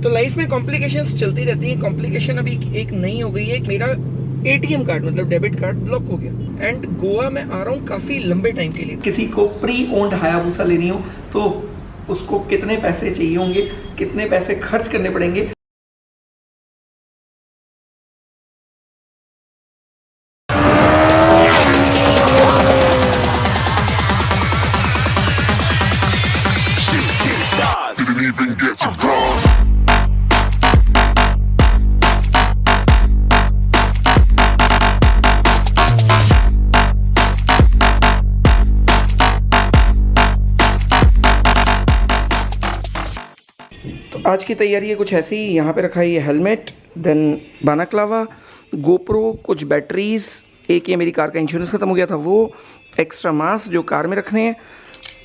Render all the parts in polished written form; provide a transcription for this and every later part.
तो लाइफ में कॉम्प्लिकेशंस चलती रहती हैं। कॉम्प्लिकेशन अभी एक नई हो गई है, मेरा एटीएम कार्ड मतलब डेबिट कार्ड ब्लॉक हो गया एंड गोवा में आ रहा हूँ काफ़ी लंबे टाइम के लिए। किसी को प्री ओन्ड हायाबुसा लेनी हो तो उसको कितने पैसे चाहिए होंगे, कितने पैसे खर्च करने पड़ेंगे। आज की तैयारी है कुछ ऐसी। यहाँ पे रखा है ये हेलमेट, देन बानाक्लावा, गोप्रो, कुछ बैटरीज, एक ये मेरी कार का इंश्योरेंस ख़त्म हो गया था वो, एक्स्ट्रा मास्क जो कार में रखने हैं,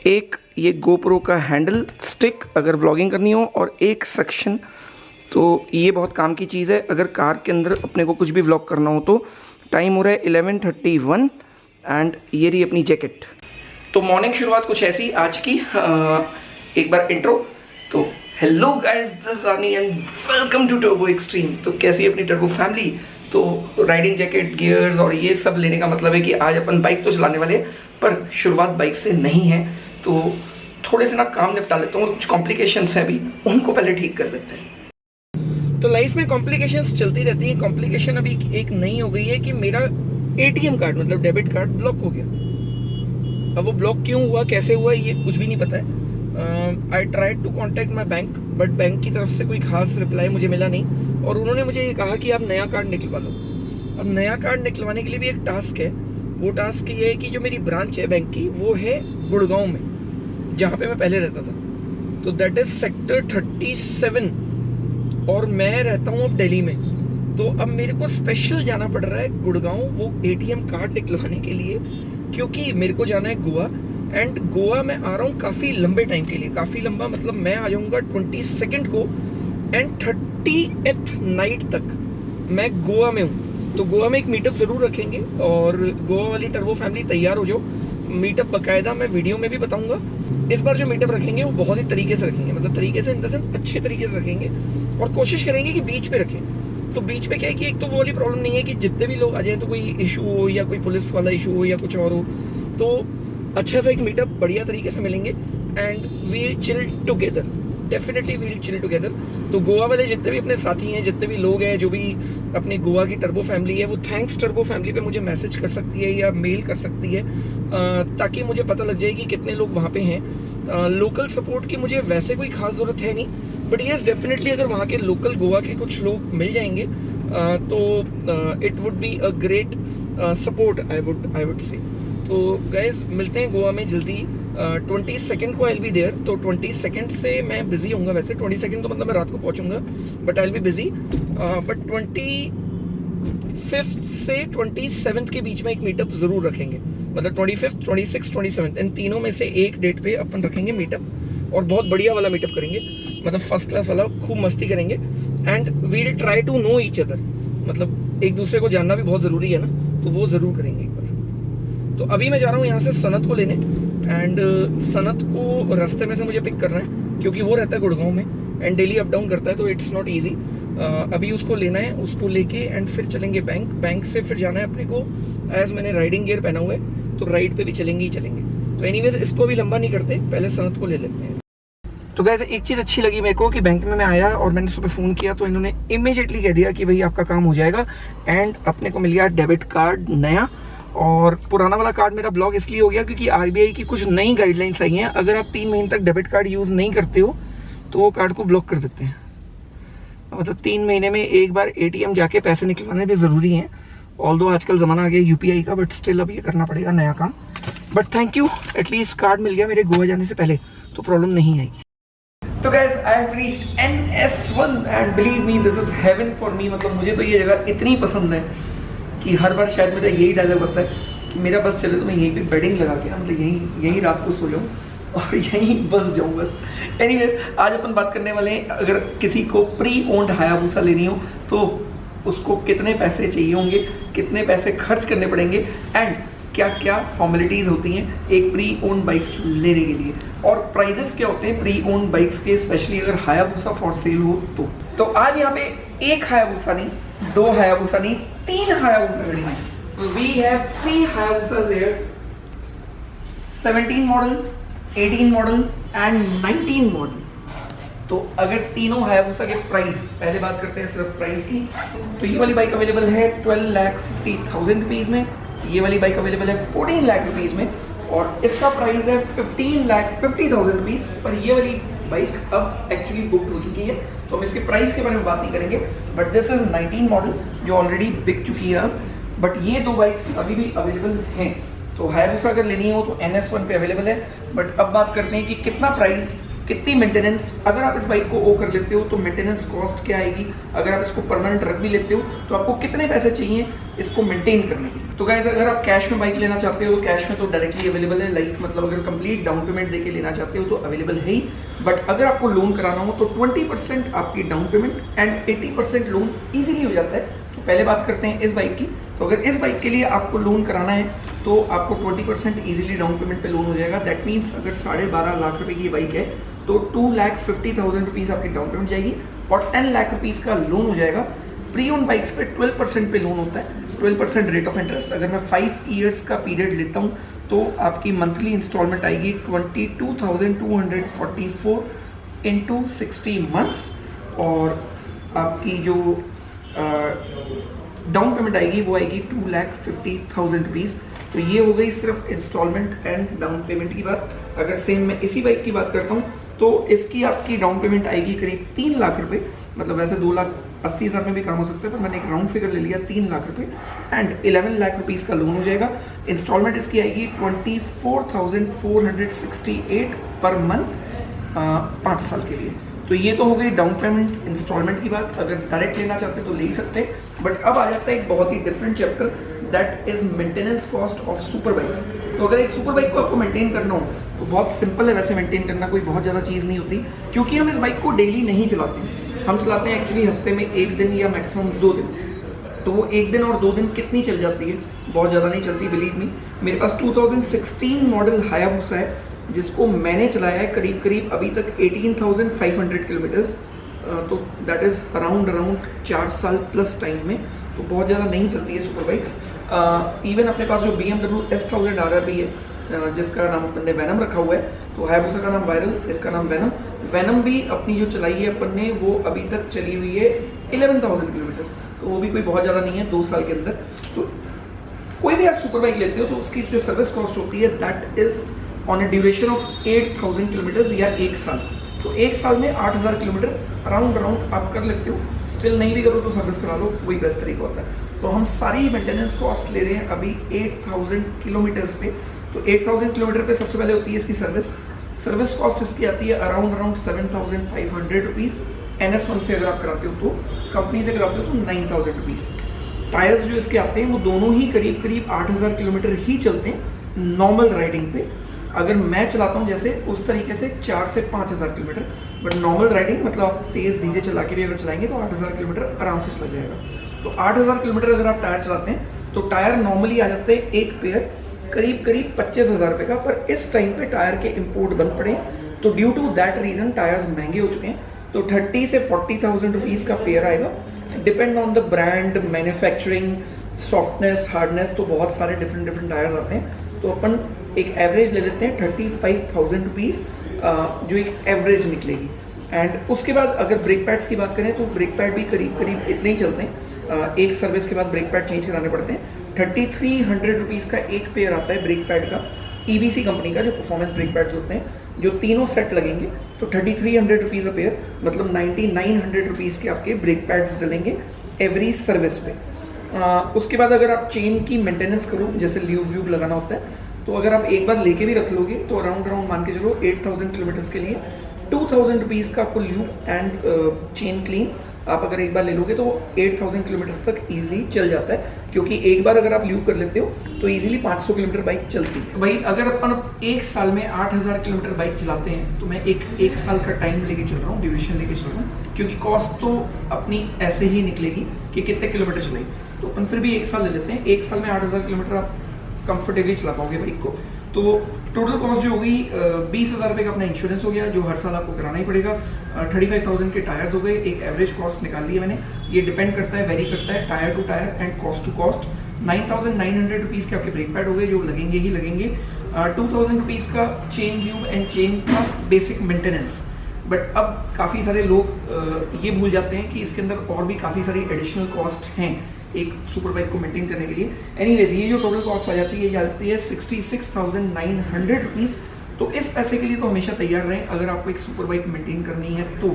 एक ये गोप्रो का हैंडल स्टिक अगर व्लॉगिंग करनी हो, और एक सेक्शन। तो ये बहुत काम की चीज़ है अगर कार के अंदर अपने को कुछ भी व्लॉग करना हो तो। टाइम हो रहा है 11:31 एंड ये रही अपनी जैकेट। तो मॉर्निंग शुरुआत कुछ ऐसी आज की। एक बार इंट्रो। तो hello guys, this Aani and welcome to Turbo Extreme. तो कैसी है अपनी टर्बो फैमिली। तो राइडिंग जैकेट, गियर्स और ये सब लेने का मतलब है कि आज अपन बाइक तो चलाने वाले हैं, पर शुरुआत बाइक से नहीं है। तो थोड़े से ना काम निपटा लेता हूँ, कुछ कॉम्प्लिकेशंस हैं अभी, उनको पहले ठीक कर लेते हैं। तो लाइफ में कॉम्प्लिकेशंस चलती रहती हैं। कॉम्प्लिकेशन अभी एक नई हो गई है कि मेरा एटीएम कार्ड मतलब डेबिट कार्ड ब्लॉक हो गया। अब वो ब्लॉक क्यों हुआ, कैसे हुआ, ये कुछ भी नहीं पता है। I tried to contact my bank, but bank की तरफ से कोई खास रिप्लाई मुझे मिला नहीं, और उन्होंने मुझे ये कहा कि आप नया कार्ड निकलवा लो। अब नया कार्ड निकलवाने के लिए भी एक टास्क है। वो टास्क ये है कि जो मेरी ब्रांच है बैंक की वो है गुड़गांव में, जहाँ पे मैं पहले रहता था। तो दैट इज़ सेक्टर 37 और मैं रहता हूँ अब दिल्ली में। तो अब मेरे को स्पेशल जाना पड़ रहा है गुड़गांव वो एटीएम कार्ड निकलवाने के लिए, क्योंकि मेरे को जाना है गोवा एंड गोवा में आ रहा हूँ काफ़ी लंबे टाइम के लिए। काफ़ी लंबा मतलब मैं आ जाऊँगा 22 को एंड 30th नाइट तक मैं गोवा में हूँ। तो गोवा में एक मीटअप ज़रूर रखेंगे और गोवा वाली टर्बो फैमिली तैयार हो जाओ। मीटअप बाकायदा मैं वीडियो में भी बताऊँगा। इस बार जो मीटअप रखेंगे वो बहुत ही तरीके से रखेंगे, मतलब तरीके से इन द सेंस अच्छे तरीके से रखेंगे, और कोशिश करेंगे कि बीच पे रखें। तो बीच पे क्या है कि एक तो वो वाली प्रॉब्लम नहीं है कि जितने भी लोग आ जाएँ तो कोई इशू हो या कोई पुलिस वाला इशू हो या कुछ और हो। तो अच्छा सा एक मीटअप बढ़िया तरीके से मिलेंगे and we'll chill together, definitely we'll chill together. तो गोवा वाले जितने भी अपने साथी हैं, जितने भी लोग हैं, जो भी अपनी गोवा की टर्बो फैमिली है, वो थैंक्स टर्बो फैमिली पे मुझे मैसेज कर सकती है या मेल कर सकती है, ताकि मुझे पता लग जाए कि कितने लोग वहाँ पे हैं। लोकल सपोर्ट की मुझे वैसे कोई खास ज़रूरत है नहीं, बट येस डेफिनेटली अगर वहाँ के लोकल गोवा के कुछ लोग मिल जाएंगे तो it would be a great support I would say. तो गाइज मिलते हैं गोवा में जल्दी। 22 को आई बी देयर। तो 22 से मैं बिजी होऊंगा। वैसे 22 तो मतलब मैं रात को पहुंचूंगा, but I be busy. But 25 से 27 के बीच में एक मीटअप ज़रूर रखेंगे। मतलब 25, 26, 27 इन तीनों में से एक डेट पे अपन रखेंगे मीटअप, और बहुत बढ़िया वाला मीटअप करेंगे, मतलब फर्स्ट क्लास वाला, खूब मस्ती करेंगे and we'll try to know each other. मतलब एक दूसरे को जानना भी बहुत ज़रूरी है ना, तो वो ज़रूर करेंगे एक बार। तो अभी मैं जा रहा हूँ यहाँ से सनत को लेने एंड सनत को रास्ते में से मुझे पिक करना है, क्योंकि वो रहता है गुड़गांव में एंड डेली अप डाउन करता है, तो इट्स नॉट ईजी। अभी उसको लेना है, उसको लेके एंड फिर चलेंगे बैंक। बैंक से फिर जाना है अपने को, एज मैंने राइडिंग गियर पहना हुआ है तो राइड पे भी चलेंगे ही चलेंगे। तो एनीवेज इसको भी लंबा नहीं करते, पहले सनत को ले लेते हैं। तो गाइस एक चीज़ अच्छी लगी मेरे को कि बैंक में मैं आया और मैंने सुबह फ़ोन किया तो इन्होंने इमीडिएटली कह दिया कि भाई आपका काम हो जाएगा एंड अपने को मिल गया डेबिट कार्ड नया। और पुराना वाला कार्ड मेरा ब्लॉक इसलिए हो गया क्योंकि आरबीआई की कुछ नई गाइडलाइंस आई हैं। अगर आप 3 महीने तक डेबिट कार्ड यूज़ नहीं करते हो तो वो कार्ड को ब्लॉक कर देते हैं। मतलब 3 महीने में एक बार एटीएम जाके पैसे निकलवाने भी ज़रूरी हैं। ऑल्दो आजकल ज़माना आ गया यूपीआई का, बट स्टिल अब ये करना पड़ेगा नया काम। But thank you, at least card मिल गया मेरे गोवा जाने से पहले, तो प्रॉब्लम नहीं आएगी। तो guys I have reached NS1 and believe me this is haven for me. मतलब मुझे तो ये जगह इतनी पसंद है कि हर बार शायद मेरा यही डायलॉग होता है कि मेरा बस चले तो मैं यहीं पे बेडिंग लगा के मतलब यहीं रात को सो जाऊँ और यहीं बस जाऊँ बस। एनीवेज आज अपन बात करने वाले हैं, अगर किसी को प्री ओन्ड हायाबुसा लेनी हो तो उसको कितने पैसे चाहिए होंगे, कितने पैसे खर्च करने पड़ेंगे एंड क्या क्या फॉर्मेलिटीज़ होती हैं एक प्री ओन्ड बाइक्स लेने के लिए। और प्राइजेस क्या होते हैं प्री ओन्ड बाइक्स के, स्पेशली अगर हायाबुसा फॉर सेल हो तो आज यहाँ पे एक हायाबुसा नहीं, 2 हायाबुसा नहीं, 3 हायाबुसा खड़ी हैं। So we have 3 Hayabusas here, 17 model, 18 model and 19 model. तो अगर तीनों हायाबुसा के प्राइस, पहले बात करते हैं सिर्फ प्राइस की, तो ये वाली बाइक अवेलेबल है 12,50,000 रुपीज़ में, ये वाली बाइक अवेलेबल है 14 लाख रुपीज़ में, और इसका प्राइस है 15,50,000 रुपीज़। पर ये वाली बाइक अब एक्चुअली बुकड हो चुकी है, तो हम इसके प्राइस के बारे में बात नहीं करेंगे। बट दिस इज 19 मॉडल जो ऑलरेडी बिक चुकी है अब। बट ये 2 बाइक्स अभी भी अवेलेबल हैं, तो हायाबुसा अगर लेनी हो तो NS1 पे अवेलेबल है। बट अब बात करते हैं कि कितना प्राइस, कितनी मेंटेनेंस, अगर आप इस बाइक को ओ कर लेते हो तो मेंटेनेंस कॉस्ट क्या आएगी, अगर आप इसको परमानेंट रख भी लेते हो तो आपको कितने पैसे चाहिए इसको मेंटेन करने के। तो गाइस अगर आप कैश में बाइक लेना चाहते हो तो कैश में तो डायरेक्टली अवेलेबल है, लाइक मतलब अगर कंप्लीट डाउन पेमेंट देके लेना चाहते हो तो अवेलेबल है ही। बट अगर आपको लोन कराना हो तो 20% आपकी down payment and 80% loan easily हो जाता है। तो पहले बात करते हैं इस बाइक की। तो अगर इस बाइक के लिए आपको लोन कराना है तो आपको 20% ईजिली डाउन पेमेंट पे लोन हो जाएगा। दैट मीन्स अगर 12.5 लाख रुपए की ये बाइक है तो 2,50,000 रुपीज़ आपकी डाउन पेमेंट जाएगी और 10 लाख रुपीज़ का लोन हो जाएगा। प्री ओन बाइक्स पे 12% पे लोन होता है, 12% रेट ऑफ इंटरेस्ट। अगर मैं 5 ईयर्स का पीरियड लेता हूँ तो आपकी मंथली इंस्टॉलमेंट आएगी 22,244 इंटू 60 मंथ्स, और आपकी जो डाउन पेमेंट आएगी वो आएगी 2,50,000 रुपीज़। तो ये हो गई सिर्फ इंस्टॉलमेंट एंड डाउन पेमेंट की बात। अगर सेम मैं इसी बाइक की बात करता हूँ तो इसकी आपकी डाउन पेमेंट आएगी करीब 3 लाख रुपए, मतलब वैसे 2,80,000 में भी काम हो सकता है, पर मैंने एक राउंड फिगर ले लिया 3 लाख रुपए, एंड 11 लाख रुपीज़ का लोन हो जाएगा। इंस्टॉलमेंट इसकी आएगी 24,468 पर मंथ 5 साल के लिए। तो ये तो हो गई डाउन पेमेंट इंस्टॉलमेंट की बात। अगर डायरेक्ट लेना चाहते तो ले ही सकते हैं। बट अब आ जाता है एक बहुत ही different chapter, that is maintenance cost of super bikes. तो अगर एक सुपर बाइक को आपको मेंटेन करना हो तो बहुत सिंपल है, वैसे मेंटेन करना कोई बहुत ज़्यादा चीज़ नहीं होती, क्योंकि हम इस बाइक को डेली नहीं चलाते हैं। हम चलाते हैं एक्चुअली हफ्ते में 1 दिन या मैक्सिमम 2 दिन। तो वो 1 दिन और 2 दिन कितनी चल जाती है, बहुत ज़्यादा नहीं चलती, बिलीव मी। मेरे पास 2016 मॉडल हायाबुसा है जिसको मैंने चलाया है करीब करीब अभी तक 18,500 किलोमीटर्स, तो दैट इज़ अराउंड 4 साल प्लस टाइम में। तो बहुत ज़्यादा नहीं चलती है सुपर बाइक्स। इवन अपने पास जो BMW S1000 RR भी है, जिसका नाम अपन ने वैनम रखा हुआ है, तो हायाबुसा का नाम वायरल, इसका नाम वैनम। वैनम भी अपनी जो चलाई है अपन ने वो अभी तक चली हुई है 11,000 किलोमीटर्स, तो वो भी कोई बहुत ज़्यादा नहीं है 2 साल के अंदर। तो कोई भी आप सुपर बाइक लेते हो तो उसकी जो सर्विस कॉस्ट होती है that is on A duration of 8,000 kilometres या 1 साल। तो 1 साल में 8,000 किलोमीटर अराउंड आप कर लेते हो। स्टिल नहीं भी करो तो सर्विस करा लो, वही बेस्ट तरीका होता है। तो हम सारी मेंटेनेंस कॉस्ट ले रहे हैं अभी 8,000 किलोमीटर्स पे। तो 8,000 किलोमीटर पे सबसे पहले होती है इसकी सर्विस कॉस्ट इसकी आती है अराउंड 7,500 रुपीज़। NS1 से अगर आप कराते हो तो, कंपनी से कराते हो तो 9,000 रुपीज़। टायर्स जो इसके आते हैं वो दोनों ही करीब करीब 8,000 किलोमीटर ही चलते हैं नॉर्मल राइडिंग पे। अगर मैं चलाता हूँ जैसे उस तरीके से 4 से 5,000 किलोमीटर, बट नॉर्मल राइडिंग मतलब आप तेज़ धीरे चला के भी अगर चलाएंगे तो 8,000 किलोमीटर आराम से चला जाएगा। तो 8,000 किलोमीटर अगर आप टायर चलाते हैं तो टायर नॉर्मली आ जाते हैं एक पेयर करीब 25,000 रुपये का, पर इस टाइम पे टायर के इंपोर्ट बंद पड़े हैं, तो due to that reason tyres महंगे हो चुके हैं। तो 30 से 40,000 रुपीज़ का पेयर आएगा, depend on the brand, manufacturing, softness, hardness, तो बहुत सारे डिफरेंट टायर्स आते हैं। तो अपन एक एवरेज ले लेते हैं 35,000 रुपीज़, जो एक एवरेज निकलेगी। एंड उसके बाद अगर ब्रेक पैड्स की बात करें तो ब्रेक पैड भी करीब इतने ही चलते हैं। एक सर्विस के बाद ब्रेक पैड चेंज कराने पड़ते हैं। 3,300 रुपीज़ का एक पेयर आता है ब्रेक पैड का, EBC कंपनी का, जो परफॉर्मेंस ब्रेक पैड्स होते हैं, जो तीनों सेट लगेंगे तो 3,300 रुपीज़ अ पेयर, मतलब 9,900 रुपीज़ के आपके ब्रेक पैड्स डलेंगे एवरी सर्विस पे। उसके बाद अगर आप चेन की मेंटेनेंस करो, जैसे ल्यूब लगाना होता है, तो अगर आप एक बार लेके भी रख लोगे तो अराउंड मान के चलो 8,000 किलोमीटर्स के लिए 2,000 रुपीज़ का आपको ल्यूब एंड चेन क्लीन आप अगर एक बार ले लोगे तो 8,000 किलोमीटर्स तक ईजिली चल जाता है, क्योंकि एक बार अगर आप ल्यूब कर लेते हो तो ईजिली 500 किलोमीटर बाइक चलती है। भाई अगर अपन 1 साल में 8,000 किलोमीटर बाइक चलाते हैं तो मैं एक साल का टाइम लेके चल रहा हूँ, ड्यूरेशन लेके चल रहा हूँ, क्योंकि कॉस्ट तो अपनी ऐसे ही निकलेगी कि कितने किलोमीटर चलेगी। तो अपन फिर भी 1 साल ले लेते हैं। 1 साल में 8,000 किलोमीटर आप कंफर्टेबली चला पाओगे बाइक को। तो टोटल कॉस्ट जो होगी 20,000 रुपये का अपना इंश्योरेंस हो गया, जो हर साल आपको कराना ही पड़ेगा। 35,000 के टायर्स हो गए, एक एवरेज कॉस्ट निकाल ली है मैंने। ये डिपेंड करता है, वेरी करता है tyre to tyre and cost to cost. 9,900 rupees के आपके ब्रेक पैड हो गए, जो लगेंगे ही लगेंगे। 2,000 रुपीज़ का चेन ट्यूब एंड चेन का बेसिक मेंटेनेंस। बट अब काफ़ी सारे लोग ये भूल जाते हैं कि इसके अंदर और भी काफ़ी सारी एडिशनल कॉस्ट हैं एक सुपर बाइक को मेंटेन करने के लिए। एनीवेज, ये जो टोटल कॉस्ट आ जाती है, ये आती है 66,900 रुपीज़। तो इस पैसे के लिए तो हमेशा तैयार रहें अगर आपको एक सुपर बाइक मेंटेन करनी है तो।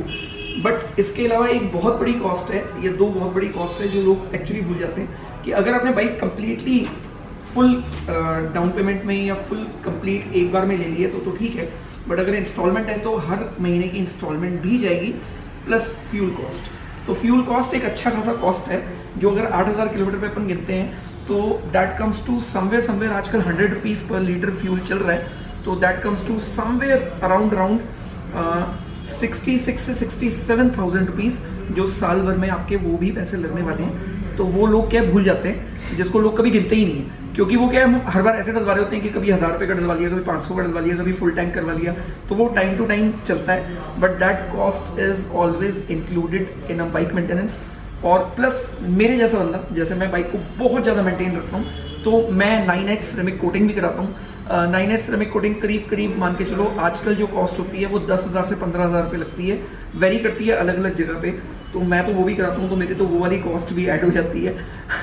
बट इसके अलावा एक बहुत बड़ी कॉस्ट है, ये दो बहुत बड़ी कॉस्ट है जो लोग एक्चुअली भूल जाते हैं कि अगर आपने bike completely full down payment में या फुल कंप्लीट एक बार में ले ली है तो ठीक है। बट अगर इंस्टॉलमेंट है तो हर महीने की इंस्टॉलमेंट भी जाएगी प्लस फ्यूल कॉस्ट। तो फ्यूल कॉस्ट एक अच्छा खासा कॉस्ट है, जो अगर 8,000 किलोमीटर पे अपन गिनते हैं तो दैट कम्स टू समवेयर आजकल 100 रुपीज़ पर लीटर फ्यूल चल रहा है, तो that comes to somewhere around 66 से 67,000 रुपीज़, जो साल भर में आपके वो भी पैसे लगने वाले हैं। तो वो लोग क्या भूल जाते हैं, जिसको लोग कभी गिनते ही नहीं है, क्योंकि वो क्या है हर बार ऐसे डलवा रहे होते हैं कि कभी 1,000 रुपये का डलवा लिया, कभी 500 का डलवा लिया, कभी फुल टैंक करवा लिया, तो वो टाइम टू टाइम चलता है। But that cost is always included in a bike maintenance. और प्लस मेरे जैसा बंदा, जैसे मैं बाइक को बहुत ज़्यादा मेंटेन रखता हूँ, तो मैं 9H सिरेमिक कोटिंग भी कराता हूँ। 9H सिरेमिक कोटिंग करीब मान के चलो आजकल जो कॉस्ट होती है वो 10,000 से 15,000 रुपये लगती है, वेरी करती है अलग अलग जगह पे। तो मैं तो वो भी कराता हूँ, तो मेरी तो वो वाली कॉस्ट भी ऐड हो जाती है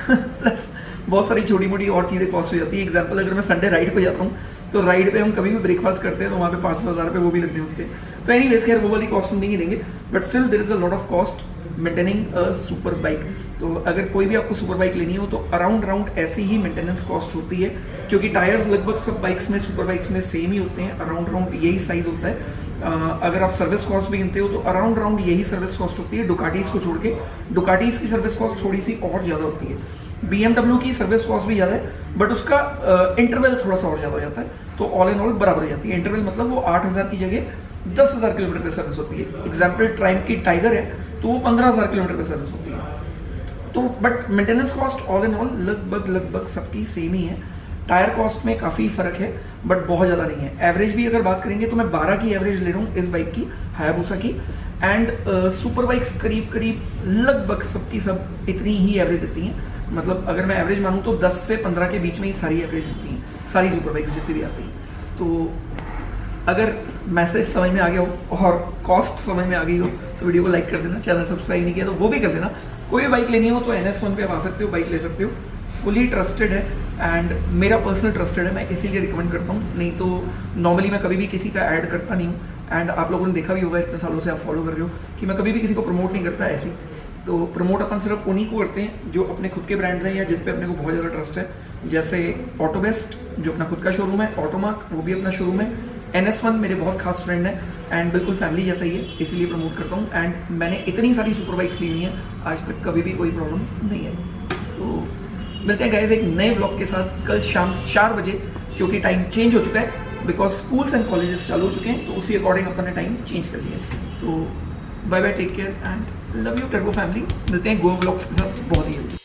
प्लस बहुत सारी छोटी मोटी और चीज़ें कॉस्ट हो जाती है। एग्जाम्पल, अगर मैं संडे राइड पे जाता हूँ तो राइड पे हम कभी भी ब्रेकफास्ट करते हैं तो वहाँ पे 500,000 रुपये वो भी लगने होते हैं। तो एनीवेज खैर वो वाली कॉस्ट नहीं लेंगे, but still there is a lot of cost maintaining a super bike. तो अगर कोई भी आपको सुपर बाइक लेनी हो तो अराउंड ऐसी ही मेंटेनेंस कॉस्ट होती है, क्योंकि टायर्स लगभग सब बाइक्स में, सुपर बाइक्स में सेम ही होते हैं, अराउंड यही साइज होता है। अगर आप सर्विस कॉस्ट भी गिनते हो तो अराउंड यही सर्विस कॉस्ट होती है, डुकाटीज को छोड़ के। डुकाटीज की सर्विस कॉस्ट थोड़ी सी और ज़्यादा होती है। BMW की सर्विस कॉस्ट भी ज़्यादा है, बट उसका इंटरवल थोड़ा सा और ज़्यादा हो जाता है, तो ऑल इन ऑल बराबर हो जाती है। इंटरवल मतलब वो 8,000 की जगह 10,000 किलोमीटर पे सर्विस होती है। एग्जाम्पल, ट्राइम्फ की टाइगर है तो वो 15,000 किलोमीटर पे सर्विस होती है। तो but maintenance cost all in all लगभग सबकी सेम ही है। टायर कॉस्ट में काफ़ी फ़र्क है, बट बहुत ज़्यादा नहीं है। एवरेज भी अगर बात करेंगे तो मैं 12 की एवरेज ले रहा हूँ इस बाइक की, हायाबुसा की। एंड सुपर बाइक्स करीब लगभग सबकी सब इतनी ही एवरेज देती हैं। मतलब अगर मैं एवरेज मानूँ तो 10 से 15 के बीच में ही सारी एवरेज देती हैं, सारी सुपर बाइक्स जितनी भी आती हैं। तो अगर मैसेज समझ में आ गया हो और कॉस्ट समझ में आ गई हो तो वीडियो को लाइक कर देना, चैनल सब्सक्राइब नहीं किया तो वो भी कर देना। कोई भी बाइक लेनी हो तो NS1 पे आप आ सकते हो, बाइक ले सकते हो, फुली ट्रस्टेड है एंड मेरा पर्सनल ट्रस्टेड है, मैं इसीलिए रिकमेंड करता हूँ। नहीं तो नॉर्मली मैं कभी भी किसी का ऐड करता नहीं हूँ। एंड आप लोगों ने देखा भी होगा, इतने सालों से आप फॉलो कर रहे हो कि मैं कभी भी किसी को प्रमोट नहीं करता ऐसे। तो प्रमोट अपन सिर्फ उन्हीं को करते हैं जो अपने खुद के ब्रांड्स हैं या जिस पे अपने को बहुत ज़्यादा ट्रस्ट है। जैसे ऑटोबेस्ट जो अपना खुद का शोरूम है, ऑटोमार्क वो भी अपना शोरूम है, NS1 मेरे बहुत खास फ्रेंड है एंड बिल्कुल फैमिली जैसा ही है, इसीलिए प्रमोट करता हूँ। एंड मैंने इतनी सारी सुपर बाइक्स ली हुई हैं, आज तक कभी भी कोई प्रॉब्लम नहीं है। तो मिलते हैं गाइस एक नए ब्लॉग के साथ कल शाम 4 बजे, क्योंकि टाइम चेंज हो चुका है बिकॉज स्कूल्स एंड कॉलेजेस चालू हो चुके हैं, तो उसी अकॉर्डिंग अपन ने टाइम चेंज कर लिया है। तो bye bye, take care and love you Turbo family. मिलते हैं गो ब्लॉग्स के साथ बहुत ही जल्दी।